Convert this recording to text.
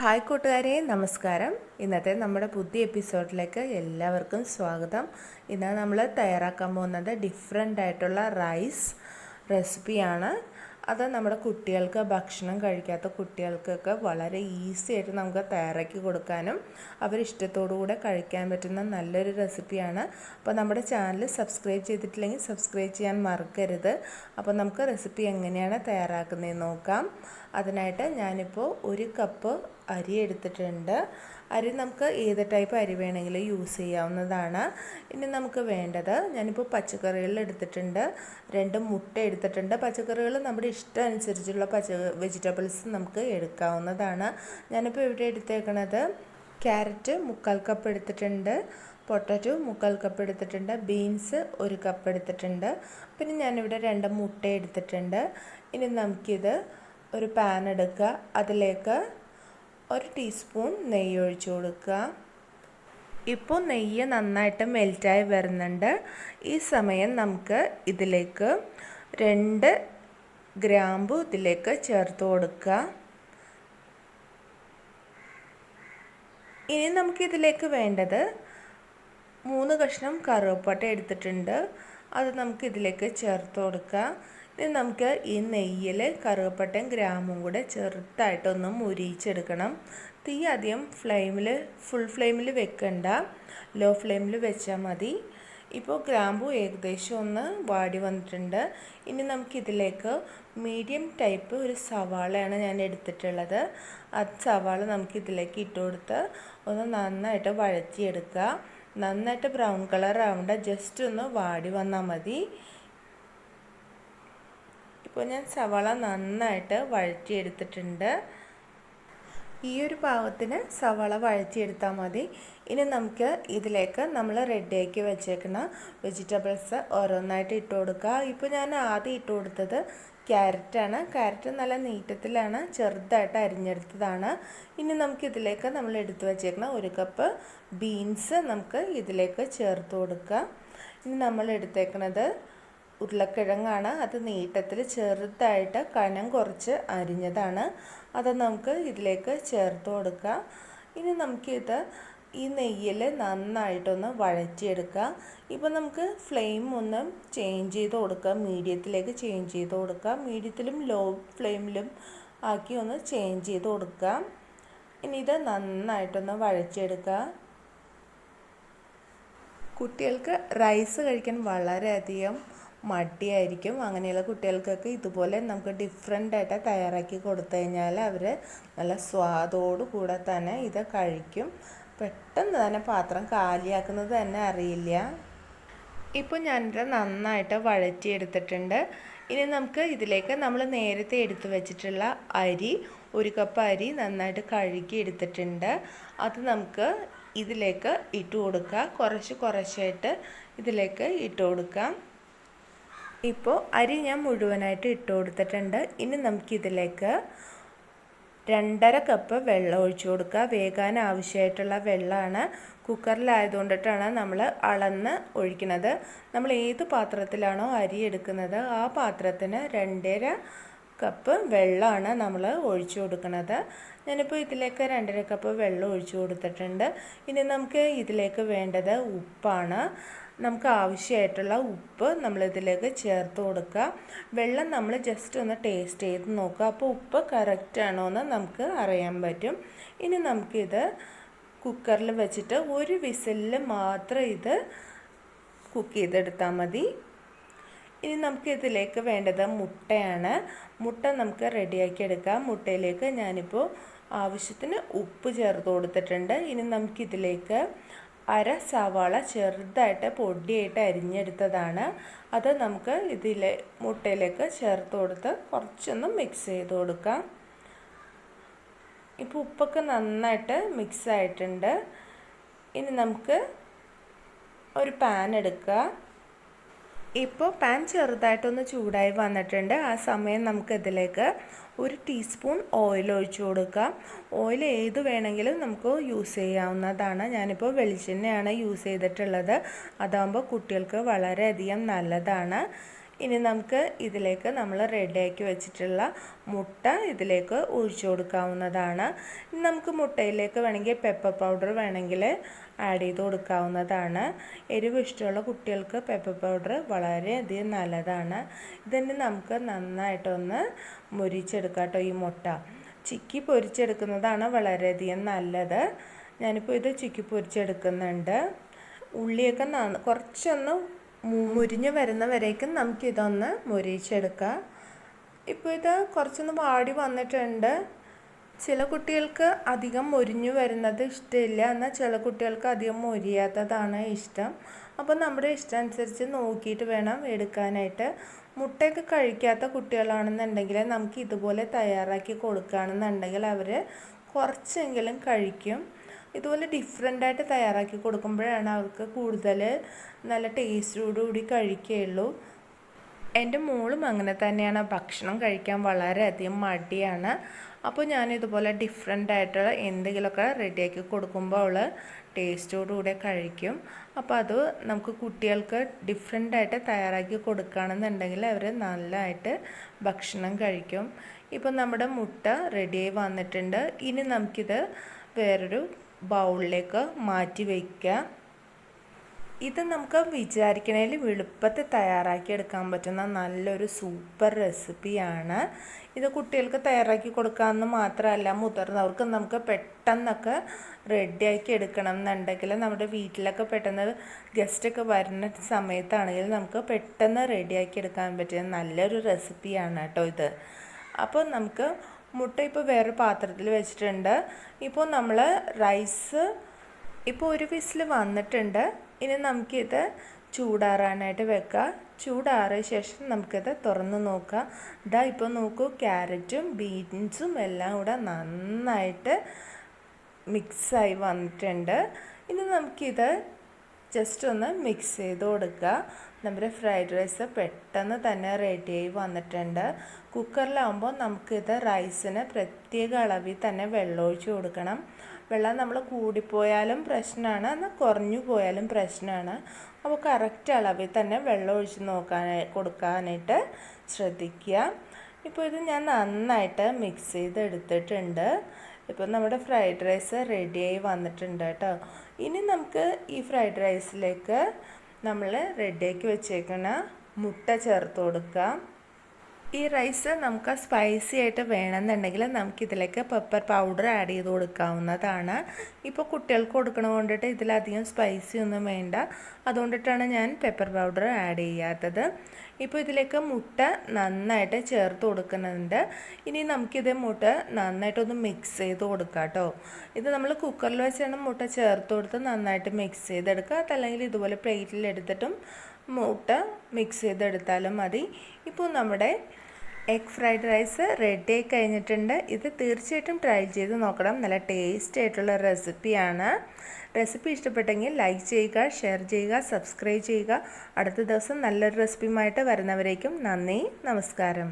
Hi കൂട്ടുകാരെ, നമസ്കാരം. ഇന്നത്തെ നമ്മുടെ പുതിയ എപ്പിസോഡിലേക്ക് എല്ലാവർക്കും സ്വാഗതം. ഇന്ന് നമ്മൾ തയ്യാറാക്കാൻ പോകുന്നത് ഡിഫറെൻ്റ് ആയിട്ടുള്ള റൈസ് റെസിപ്പിയാണ്. അത് നമ്മുടെ കുട്ടികൾക്ക്, ഭക്ഷണം കഴിക്കാത്ത കുട്ടികൾക്കൊക്കെ വളരെ ഈസി ആയിട്ട് നമുക്ക് തയ്യാറാക്കി കൊടുക്കാനും അവരിഷ്ടത്തോടു കൂടെ കഴിക്കാൻ പറ്റുന്ന നല്ലൊരു റെസിപ്പിയാണ്. അപ്പോൾ നമ്മുടെ ചാനൽ സബ്സ്ക്രൈബ് ചെയ്തിട്ടില്ലെങ്കിൽ സബ്സ്ക്രൈബ് ചെയ്യാൻ മറക്കരുത്. അപ്പോൾ നമുക്ക് റെസിപ്പി എങ്ങനെയാണ് തയ്യാറാക്കുന്നതെന്ന് നോക്കാം. അതിനായിട്ട് ഞാനിപ്പോൾ 1 കപ്പ് അരി എടുത്തിട്ടുണ്ട്. അരി നമുക്ക് ഏത് ടൈപ്പ് അരി വേണമെങ്കിലും യൂസ് ചെയ്യാവുന്നതാണ്. ഇനി നമുക്ക് വേണ്ടത്, ഞാനിപ്പോൾ പച്ചക്കറികൾ എടുത്തിട്ടുണ്ട്, 2 മുട്ട എടുത്തിട്ടുണ്ട്. പച്ചക്കറികൾ നമ്മുടെ ഇഷ്ടം അനുസരിച്ചുള്ള വെജിറ്റബിൾസ് നമുക്ക് എടുക്കാവുന്നതാണ്. ഞാനിപ്പോൾ ഇവിടെ എടുത്തേക്കണത് ക്യാരറ്റ് 1/4 കപ്പ് എടുത്തിട്ടുണ്ട്, പൊട്ടറ്റോ 1/4 കപ്പ് എടുത്തിട്ടുണ്ട്, ബീൻസ് 1 കപ്പ് എടുത്തിട്ടുണ്ട്. പിന്നെ ഞാനിവിടെ 2 മുട്ട എടുത്തിട്ടുണ്ട്. ഇനി നമുക്കിത് ഒരു പാൻ എടുക്കുക, അതിലേക്ക് 1 ടീസ്പൂൺ നെയ്യ് ഒഴിച്ചു കൊടുക്കുക. ഇപ്പോൾ നെയ്യ് നന്നായിട്ട് മെൽറ്റായി വരുന്നുണ്ട്. ഈ സമയം നമുക്ക് ഇതിലേക്ക് 2 ഗ്രാമ്പു ഇതിലേക്ക് ചേർത്ത് കൊടുക്കുക. ഇനി നമുക്കിതിലേക്ക് വേണ്ടത് 3 കഷ്ണം കറുവപ്പട്ട എടുത്തിട്ടുണ്ട്, അത് നമുക്കിതിലേക്ക് ചേർത്ത് കൊടുക്കുക. ഇനി നമുക്ക് ഈ നെയ്യിൽ കറുവപ്പട്ടയും ഗ്രാമ്പും കൂടെ ചെറുതായിട്ടൊന്ന് മുരിയിച്ചെടുക്കണം. തീ ആദ്യം ഫുൾ ഫ്ലെയിമിൽ വെക്കണ്ട, ലോ ഫ്ലെയിമിൽ വെച്ചാൽ മതി. ഇപ്പോൾ ഗ്രാമ്പു ഏകദേശം ഒന്ന് വാടി വന്നിട്ടുണ്ട്. ഇനി നമുക്കിതിലേക്ക് മീഡിയം ടൈപ്പ് ഒരു സവാളയാണ് ഞാൻ എടുത്തിട്ടുള്ളത്. സവാള നമുക്കിതിലേക്ക് ഇട്ട് കൊടുത്ത് ഒന്ന് നന്നായിട്ട് വഴറ്റിയെടുക്കുക. നന്നായിട്ട് ബ്രൗൺ കളർ ആവണ്ട, ജസ്റ്റ് ഒന്ന് വാടി വന്നാൽ മതി. ഇപ്പോൾ ഞാൻ സവാള നന്നായിട്ട് വഴറ്റിയെടുത്തിട്ടുണ്ട്. ഈ ഒരു പാകത്തിന് സവാള വഴറ്റിയെടുത്താൽ മതി. ഇനി നമുക്ക് ഇതിലേക്ക് നമ്മൾ റെഡിയാക്കി വെച്ചേക്കുന്ന വെജിറ്റബിൾസ് ഓരോന്നായിട്ട് ഇട്ട് കൊടുക്കുക. ഇപ്പോൾ ഞാൻ ആദ്യം ഇട്ട് കൊടുത്തത് ക്യാരറ്റാണ്. ക്യാരറ്റ് നല്ല നീട്ടത്തിലാണ് ചെറുതായിട്ട് അരിഞ്ഞെടുത്തതാണ്. ഇനി നമുക്കിതിലേക്ക് നമ്മൾ എടുത്തു വെച്ചേക്കുന്ന 1 കപ്പ് ബീൻസ് നമുക്ക് ഇതിലേക്ക് ചേർത്ത് കൊടുക്കുക. ഇനി നമ്മൾ എടുത്തേക്കുന്നത് ഉരുളക്കിഴങ്ങാണ്. അത് നീട്ടത്തിൽ ചെറുതായിട്ട് കനം കുറച്ച് അരിഞ്ഞതാണ്. അത് നമുക്ക് ഇതിലേക്ക് ചേർത്ത് കൊടുക്കുക. ഇനി നമുക്കിത് ഈ നെയ്യിൽ നന്നായിട്ടൊന്ന് വഴറ്റിയെടുക്കുക. ഇപ്പോൾ നമുക്ക് ഫ്ലെയിം ഒന്ന് ചേഞ്ച് ചെയ്ത് കൊടുക്കുക, മീഡിയത്തിലേക്ക് ചേഞ്ച് ചെയ്ത് കൊടുക്കുക. മീഡിയത്തിലും ലോ ഫ്ലെയിമിലും ആക്കി ഒന്ന് ചേഞ്ച് ചെയ്ത് കൊടുക്കുക. ഇനി ഇത് നന്നായിട്ടൊന്ന് വഴറ്റിയെടുക്കുക. കുട്ടികൾക്ക് റൈസ് കഴിക്കാൻ വളരെയധികം മടിയായിരിക്കും. അങ്ങനെയുള്ള കുട്ടികൾക്കൊക്കെ ഇതുപോലെ നമുക്ക് ഡിഫറെൻ്റായിട്ട് തയ്യാറാക്കി കൊടുത്തു കഴിഞ്ഞാൽ അവർ നല്ല സ്വാദോടു കൂടെ തന്നെ ഇത് കഴിക്കും. പെട്ടെന്ന് തന്നെ പാത്രം കാലിയാക്കുന്നത് തന്നെ അറിയില്ല. ഇപ്പോൾ ഞാനിത് നന്നായിട്ട് വഴറ്റിയെടുത്തിട്ടുണ്ട്. ഇനി നമുക്ക് ഇതിലേക്ക് നമ്മൾ നേരത്തെ എടുത്തു വെച്ചിട്ടുള്ള അരി, 1 കപ്പ് അരി നന്നായിട്ട് കഴുകി എടുത്തിട്ടുണ്ട്. അത് നമുക്ക് ഇതിലേക്ക് ഇട്ട് കൊടുക്കുക. കുറച്ചായിട്ട് ഇതിലേക്ക് ഇട്ട് കൊടുക്കാം. ഇപ്പോൾ അരി ഞാൻ മുഴുവനായിട്ട് ഇട്ട് കൊടുത്തിട്ടുണ്ട്. ഇനി നമുക്കിതിലേക്ക് 2.5 കപ്പ് വെള്ളം ഒഴിച്ചു കൊടുക്കുക. വേകാൻ ആവശ്യമായിട്ടുള്ള വെള്ളമാണ്. കുക്കറിലായതുകൊണ്ടിട്ടാണ് നമ്മൾ അളന്ന് ഒഴിക്കുന്നത്. നമ്മൾ ഏത് പാത്രത്തിലാണോ അരി എടുക്കുന്നത് ആ പാത്രത്തിന് 2.5 കപ്പ് വെള്ളമാണ് നമ്മൾ ഒഴിച്ചു കൊടുക്കുന്നത്. ഞാനിപ്പോൾ ഇതിലേക്ക് 2.5 കപ്പ് വെള്ളം ഒഴിച്ചു കൊടുത്തിട്ടുണ്ട്. ഇനി നമുക്ക് ഇതിലേക്ക് വേണ്ടത് ഉപ്പാണ്. നമുക്ക് ആവശ്യമായിട്ടുള്ള ഉപ്പ് നമ്മളിതിലേക്ക് ചേർത്ത് കൊടുക്കുക. വെള്ളം നമ്മൾ ജസ്റ്റ് ഒന്ന് ടേസ്റ്റ് ചെയ്ത് നോക്കുക. അപ്പോൾ ഉപ്പ് കറക്റ്റ് ആണോ എന്ന് നമുക്ക് അറിയാൻ പറ്റും. ഇനി നമുക്കിത് കുക്കറിൽ വെച്ചിട്ട് 1 വിസിലിൽ മാത്രം ഇത് കുക്ക് ചെയ്തെടുത്താൽ മതി. ഇനി നമുക്ക് ഇതിലേക്ക് വേണ്ടത് മുട്ടയാണ്. മുട്ട നമുക്ക് റെഡിയാക്കി എടുക്കാം. മുട്ടയിലേക്ക് ഞാനിപ്പോൾ ആവശ്യത്തിന് ഉപ്പ് ചേർത്ത് കൊടുത്തിട്ടുണ്ട്. ഇനി നമുക്കിതിലേക്ക് 1/2 സവാള ചെറുതായിട്ട് പൊടിയായിട്ട് അരിഞ്ഞെടുത്തതാണ്. അത് നമുക്ക് മുട്ടയിലേക്ക് ചേർത്ത് കൊടുത്ത് കുറച്ചൊന്ന് മിക്സ് ചെയ്ത് കൊടുക്കാം. ഇപ്പോൾ ഉപ്പൊക്കെ നന്നായിട്ട് മിക്സ് ആയിട്ടുണ്ട്. ഇനി നമുക്ക് ഒരു പാൻ എടുക്കുക. ഇപ്പോൾ പാൻ ചെറുതായിട്ടൊന്ന് ചൂടായി വന്നിട്ടുണ്ട്. ആ സമയം നമുക്കിതിലേക്ക് 1 ടീസ്പൂൺ ഓയിൽ ഒഴിച്ചു കൊടുക്കാം. ഓയിൽ ഏത് വേണമെങ്കിലും നമുക്ക് യൂസ് ചെയ്യാവുന്നതാണ്. ഞാനിപ്പോൾ വെളിച്ചെണ്ണയാണ് യൂസ് ചെയ്തിട്ടുള്ളത്. അതാകുമ്പോൾ കുട്ടികൾക്ക് വളരെയധികം നല്ലതാണ്. ഇനി നമുക്ക് ഇതിലേക്ക് നമ്മൾ റെഡിയാക്കി വെച്ചിട്ടുള്ള മുട്ട ഇതിലേക്ക് ഒഴിച്ചു കൊടുക്കാവുന്നതാണ്. ഇനി നമുക്ക് മുട്ടയിലേക്ക് വേണമെങ്കിൽ പെപ്പർ പൗഡർ വേണമെങ്കിൽ ആഡ് ചെയ്ത് കൊടുക്കാവുന്നതാണ്. എരിവ് ഇഷ്ടമുള്ള കുട്ടികൾക്ക് പെപ്പർ പൗഡർ വളരെയധികം നല്ലതാണ്. ഇതിന് നമുക്ക് നന്നായിട്ടൊന്ന് മുരിച്ചെടുക്കാം കേട്ടോ. ഈ മുട്ട ചിക്കി പൊരിച്ചെടുക്കുന്നതാണ് വളരെയധികം നല്ലത്. ഞാനിപ്പോൾ ഇത് ചിക്കി പൊരിച്ചെടുക്കുന്നുണ്ട്. ഉള്ളിയൊക്കെ കുറച്ചൊന്ന് മുരിഞ്ഞ് വരുന്നവരേക്കും നമുക്കിതൊന്ന് മുരിച്ചെടുക്കാം. ഇപ്പോൾ ഇത് കുറച്ചൊന്ന് വാടി വന്നിട്ടുണ്ട്. ചില കുട്ടികൾക്ക് അധികം മൊരിഞ്ഞു വരുന്നത് ഇഷ്ടമില്ല, എന്നാൽ ചില കുട്ടികൾക്ക് അധികം മൊരിയാത്തതാണ് ഇഷ്ടം. അപ്പോൾ നമ്മുടെ ഇഷ്ടം അനുസരിച്ച് നോക്കിയിട്ട് വേണം എടുക്കാനായിട്ട്. മുട്ടയൊക്കെ കഴിക്കാത്ത കുട്ടികളാണെന്നുണ്ടെങ്കിൽ നമുക്ക് ഇതുപോലെ തയ്യാറാക്കി കൊടുക്കുകയാണെന്നുണ്ടെങ്കിൽ അവർ കുറച്ചെങ്കിലും കഴിക്കും. ഇതുപോലെ ഡിഫറെൻ്റായിട്ട് തയ്യാറാക്കി കൊടുക്കുമ്പോഴാണ് അവർക്ക് കൂടുതൽ നല്ല ടേസ്റ്റോടുകൂടി കഴിക്കുകയുള്ളൂ. എൻ്റെ മോളും അങ്ങനെ തന്നെയാണ്. ഭക്ഷണം കഴിക്കാൻ വളരെയധികം മടിയാണ്. അപ്പോൾ ഞാനിതുപോലെ ഡിഫറെൻ്റായിട്ടുള്ള എന്തെങ്കിലുമൊക്കെ റെഡിയാക്കി കൊടുക്കുമ്പോൾ അവൾ ടേസ്റ്റോടുകൂടെ കഴിക്കും. അപ്പോൾ അത് നമുക്ക് കുട്ടികൾക്ക് ഡിഫറെൻ്റായിട്ട് തയ്യാറാക്കി കൊടുക്കുകയാണെന്നുണ്ടെങ്കിൽ അവർ നല്ലതായിട്ട് ഭക്ഷണം കഴിക്കും. ഇപ്പോൾ നമ്മുടെ മുട്ട റെഡിയായി വന്നിട്ടുണ്ട്. ഇനി നമുക്കിത് വേറൊരു ബൗളിലേക്ക് മാറ്റി വയ്ക്കാം. ഇത് നമുക്ക് വിചാരിക്കണേൽ എളുപ്പത്തിൽ തയ്യാറാക്കി എടുക്കാൻ പറ്റുന്ന നല്ലൊരു സൂപ്പർ റെസിപ്പിയാണ്. ഇത് കുട്ടികൾക്ക് തയ്യാറാക്കി കൊടുക്കാമെന്ന് മാത്രമല്ല, മുതിർന്നവർക്ക് നമുക്ക് പെട്ടെന്നൊക്കെ റെഡിയാക്കി എടുക്കണം എന്നുണ്ടെങ്കിൽ നമ്മുടെ വീട്ടിലൊക്കെ പെട്ടെന്ന് ഗസ്റ്റൊക്കെ വരുന്ന സമയത്താണെങ്കിൽ നമുക്ക് പെട്ടെന്ന് റെഡിയാക്കി എടുക്കാൻ പറ്റിയ നല്ലൊരു റെസിപ്പിയാണ് കേട്ടോ ഇത്. അപ്പോൾ നമുക്ക് മുട്ട ഇപ്പോൾ വേറെ പാത്രത്തിൽ വെച്ചിട്ടുണ്ട്. ഇപ്പോൾ നമ്മൾ റൈസ് ഇപ്പോൾ ഒരു വിസിൽ വന്നിട്ടുണ്ട്. ഇനി നമുക്കിത് ചൂടാറാനായിട്ട് വെക്കാം. ചൂടാറിയ ശേഷം നമുക്കിത് തുറന്ന് നോക്കാം. ഇതാ ഇപ്പോൾ നോക്കൂ, ക്യാരറ്റും ബീൻസും എല്ലാം കൂടെ നന്നായിട്ട് മിക്സായി വന്നിട്ടുണ്ട്. ഇനി നമുക്കിത് ജസ്റ്റ് ഒന്ന് മിക്സ് ചെയ്ത് കൊടുക്കുക. നമ്മുടെ ഫ്രൈഡ് റൈസ് പെട്ടെന്ന് തന്നെ റെഡിയായി വന്നിട്ടുണ്ട്. കുക്കറിലാവുമ്പോൾ നമുക്കിത് റൈസിന് പ്രത്യേക അളവിൽ തന്നെ വെള്ളം ഒഴിച്ച് കൊടുക്കണം. വെള്ളം നമ്മൾ കൂടിപ്പോയാലും പ്രശ്നമാണ്, എന്നാൽ കുറഞ്ഞു പോയാലും പ്രശ്നമാണ്. അപ്പോൾ കറക്റ്റ് അളവിൽ തന്നെ വെള്ളം ഒഴിച്ച് കൊടുക്കാനായിട്ട് ശ്രദ്ധിക്കുക. ഇപ്പോൾ ഇത് ഞാൻ നന്നായിട്ട് മിക്സ് ചെയ്ത് എടുത്തിട്ടുണ്ട്. ഇപ്പോൾ നമ്മുടെ ഫ്രൈഡ് റൈസ് റെഡിയായി വന്നിട്ടുണ്ട് കേട്ടോ. ഇനി നമുക്ക് ഈ ഫ്രൈഡ് റൈസിലേക്ക് നമ്മൾ റെഡിയാക്കി വെച്ചേക്കുന്ന മുട്ട ചേർത്ത് കൊടുക്കാം. ഈ റൈസ് നമുക്ക് സ്പൈസി ആയിട്ട് വേണമെന്നുണ്ടെങ്കിൽ നമുക്കിതിലേക്ക് പെപ്പർ പൗഡർ ആഡ് ചെയ്ത് കൊടുക്കാവുന്നതാണ്. ഇപ്പോൾ കുട്ടികൾക്ക് കൊടുക്കണ കൊണ്ടിട്ട് ഇതിലധികം സ്പൈസി ഒന്നും വേണ്ട, അതുകൊണ്ടിട്ടാണ് ഞാൻ പെപ്പർ പൗഡർ ആഡ് ചെയ്യാത്തത്. ഇപ്പോൾ ഇതിലേക്ക് മുട്ട നന്നായിട്ട് ചേർത്ത് കൊടുക്കുന്നുണ്ട്. ഇനി നമുക്കിത് മുട്ട നന്നായിട്ടൊന്ന് മിക്സ് ചെയ്ത് കൊടുക്കാം കേട്ടോ. ഇത് നമ്മൾ കുക്കറിൽ വെച്ചാണ് മുട്ട ചേർത്ത് കൊടുത്ത് നന്നായിട്ട് മിക്സ് ചെയ്തെടുക്കുക. അതല്ലെങ്കിൽ ഇതുപോലെ പ്ലേറ്റിൽ എടുത്തിട്ടും മുട്ട മിക്സ് ചെയ്തെടുത്താലും മതി. ഇപ്പോൾ നമ്മുടെ എഗ് ഫ്രൈഡ് റൈസ് റെഡി ആയി കഴിഞ്ഞിട്ടുണ്ട്. ഇത് തീർച്ചയായിട്ടും ട്രൈ ചെയ്ത് നോക്കണം. നല്ല ടേസ്റ്റി ആയിട്ടുള്ള റെസിപ്പിയാണ്. റെസിപ്പി ഇഷ്ടപ്പെട്ടെങ്കിൽ ലൈക്ക് ചെയ്യുക, ഷെയർ ചെയ്യുക, സബ്സ്ക്രൈബ് ചെയ്യുക. അടുത്ത ദിവസം നല്ലൊരു റെസിപ്പിയുമായിട്ട് വരുന്നവരേക്കും നന്ദി, നമസ്കാരം.